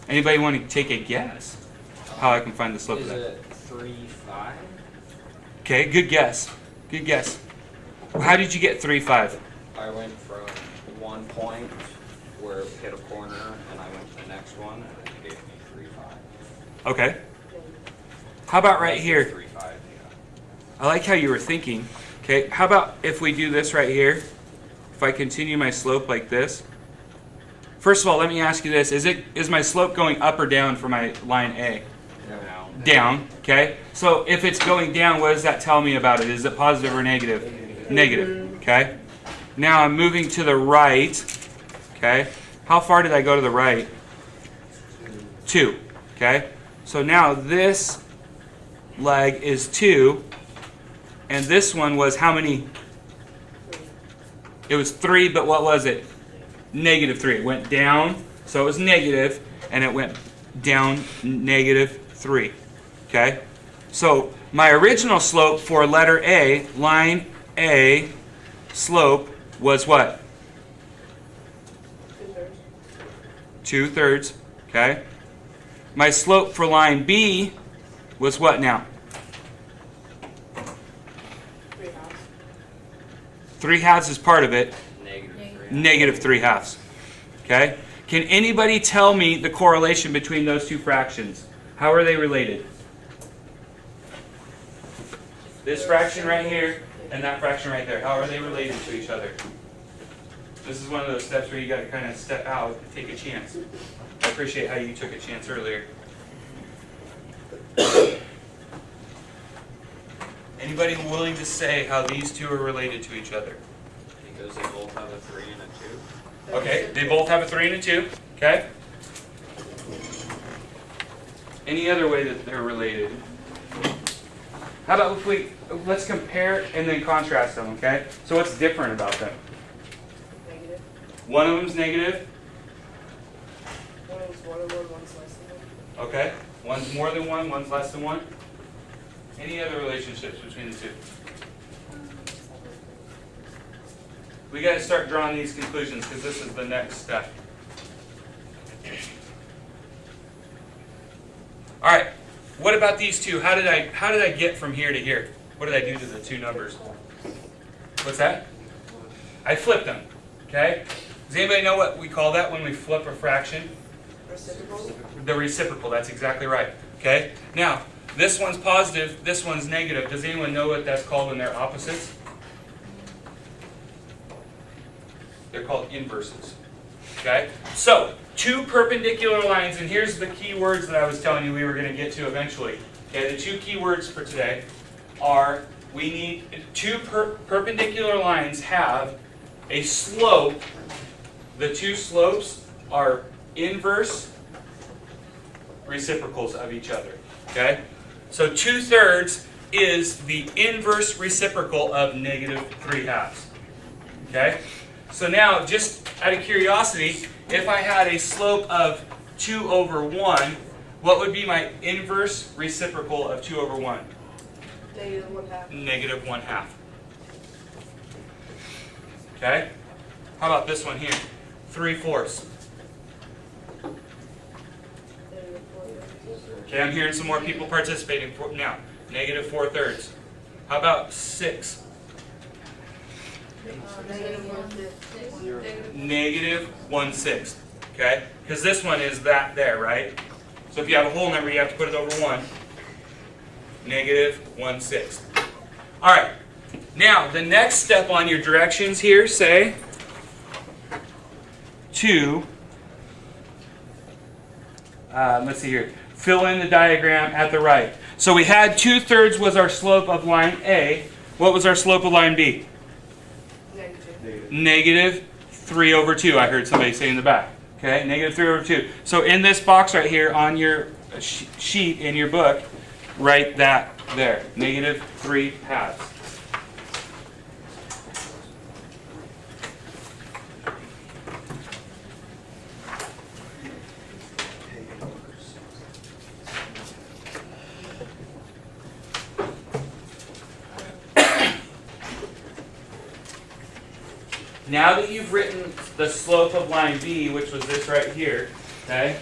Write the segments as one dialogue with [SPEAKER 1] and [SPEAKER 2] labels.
[SPEAKER 1] Anybody want to take a guess how I can find the slope of that?
[SPEAKER 2] Is it 3, 5?
[SPEAKER 1] Okay, good guess. Good guess. How did you get 3, 5?
[SPEAKER 2] I went from one point where it hit a corner, and I went to the next one, and it gave me 3, 5.
[SPEAKER 1] Okay. How about right here?
[SPEAKER 2] 3, 5, yeah.
[SPEAKER 1] I like how you were thinking. Okay, how about if we do this right here? If I continue my slope like this. First of all, let me ask you this. Is my slope going up or down for my line A?
[SPEAKER 2] Down.
[SPEAKER 1] Down, okay? So if it's going down, what does that tell me about it? Is it positive or negative? Negative, okay? Now I'm moving to the right, okay? How far did I go to the right? 2, okay? So now this leg is 2, and this one was how many? It was 3, but what was it? Negative 3. It went down, so it was negative, and it went down negative 3. Okay? So my original slope for letter A, line A, slope was what? 2/3. Okay? My slope for line B was what now? 3/2 is part of it. Negative 3/2. Okay? Can anybody tell me the correlation between those two fractions? How are they related? This fraction right here and that fraction right there. How are they related to each other? This is one of those steps where you got to kind of step out and take a chance. I appreciate how you took a chance earlier. Anybody willing to say how these two are related to each other?
[SPEAKER 2] Because they both have a 3 and a 2.
[SPEAKER 1] Okay, they both have a 3 and a 2. Okay? Any other way that they're related? How about if let's compare and then contrast them, okay? So what's different about them?
[SPEAKER 3] Negative.
[SPEAKER 1] One of them's negative.
[SPEAKER 3] One is more than one, one's less than one.
[SPEAKER 1] Okay. One's more than one, one's less than one. Any other relationships between the two? We got to start drawing these conclusions because this is the next step. All right. What about these two? How did I get from here to here? What did I do to the two numbers? What's that? I flipped them. Okay? Does anybody know what we call that when we flip a fraction?
[SPEAKER 3] Reciprocal.
[SPEAKER 1] The reciprocal. That's exactly right. Okay? Now, this one's positive, this one's negative. Does anyone know what that's called when they're opposites? They're called inverses. Okay? So, two perpendicular lines, and here's the key words that I was telling you we were going to get to eventually. Okay, the two key words for today are we need two perpendicular lines have a slope. The two slopes are inverse reciprocals of each other. Okay? So 2/3 is the inverse reciprocal of negative 3/2. Okay? So now, just out of curiosity, if I had a slope of 2/1, what would be my inverse reciprocal of 2/1?
[SPEAKER 3] Negative 1/2.
[SPEAKER 1] Negative 1/2. Okay? How about this one here? 3/4.
[SPEAKER 3] Negative 4/3.
[SPEAKER 1] Okay, I'm hearing some more people participating now. Negative 4/3. How about 6?
[SPEAKER 3] Negative 1/5.
[SPEAKER 1] Negative 1/6. Okay? Because this one is that there, right? So if you have a whole number, you have to put it over 1. Negative 1/6. All right. Now, the next step on your directions here, say 2. Let's see here. Fill in the diagram at the right. So we had 2/3 was our slope of line A. What was our slope of line B?
[SPEAKER 3] Negative.
[SPEAKER 1] Negative 3/2. I heard somebody say in the back. Okay, negative 3/2. So in this box right here on your sheet in your book, write that there. Negative 3/2. Now that you've written the slope of line B, which was this right here, okay,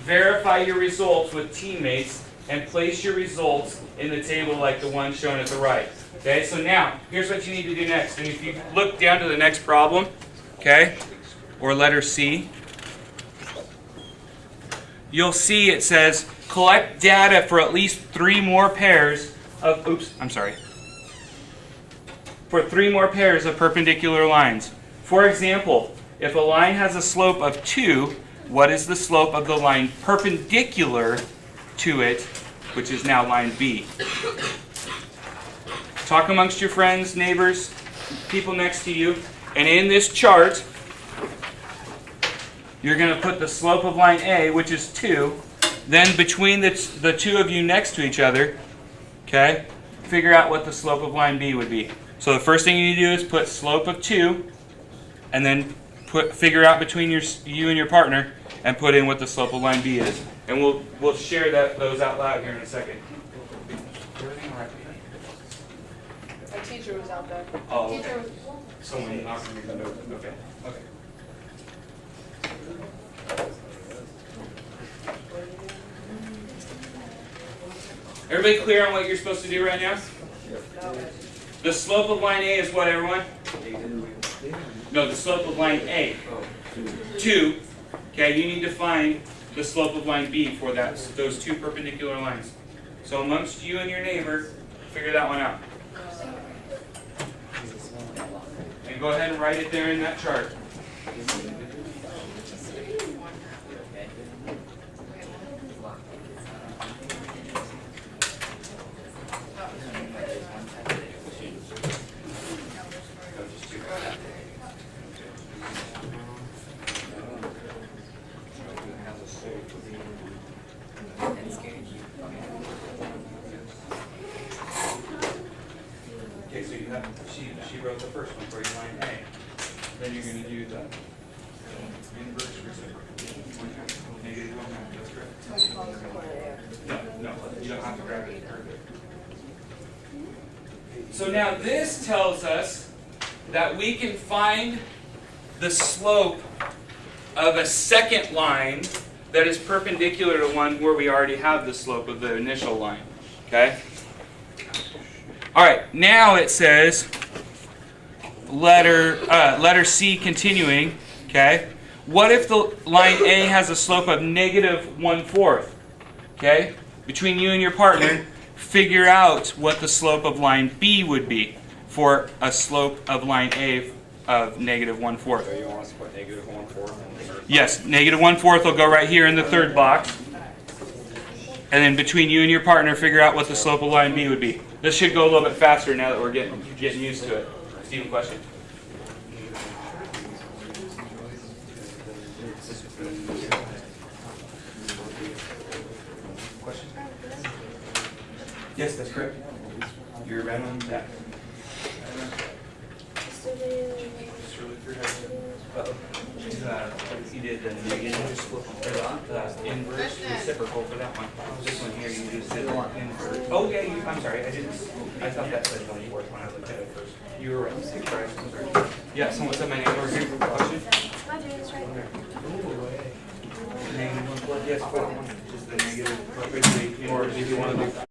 [SPEAKER 1] verify your results with teammates, and place your results in the table like the one shown at the right. Okay, so now, here's what you need to do next. And if you look down to the next problem, okay, or letter C, you'll see it says, collect data for at least 3 more pairs of, for 3 more pairs of perpendicular lines. For example, if a line has a slope of 2, what is the slope of the line perpendicular to it, which is now line B? Talk amongst your friends, neighbors, people next to you, and in this chart, you're going to put the slope of line A, which is 2, then between the two of you next to each other, okay, figure out what the slope of line B would be. So the first thing you need to do is put slope of 2, and then figure out between you and your partner, and put in what the slope of line B is. And we'll share those out loud here in a second.
[SPEAKER 3] My teacher was out there.
[SPEAKER 1] Oh, okay.
[SPEAKER 3] Teacher was.
[SPEAKER 1] Someone knocked on the door. Okay. Okay. Everybody clear on what you're supposed to do right now?
[SPEAKER 3] No.
[SPEAKER 1] The slope of line A is what, everyone? No, the slope of line A. 2. Okay, you need to find the slope of line B for those 2 perpendicular lines. So amongst you and your neighbor, figure that one out. And go ahead and write it there in that chart. Okay, so you have, she wrote the first one for you, line A. Then you're going to do the inverse reciprocal. Negative 1/2, that's correct. No, you don't have to grab it. So now this tells us that we can find the slope of a second line that is perpendicular to one where we already have the slope of the initial line. Okay? All right, now it says letter C continuing, okay? What if the line A has a slope of negative 1/4? Okay? Between you and your partner, figure out what the slope of line B would be for a slope of line A of negative 1/4.
[SPEAKER 2] So you want us to put negative 1/4 in the third?
[SPEAKER 1] Yes, negative 1/4 will go right here in the third box. And then between you and your partner, figure out what the slope of line B would be. This should go a little bit faster now that we're getting used to it. Steven, question? Question? Yes, that's correct. You're right on that. You did the negative inverse reciprocal for that one. This one here, you just did inverse. Oh yeah, I'm sorry, I didn't. I thought that said 1/4 when I looked at it first. You were right. I'm sorry. Yeah, someone said my name over here. Question? Negative 1/4. Yes, just the negative. Or if you want to do.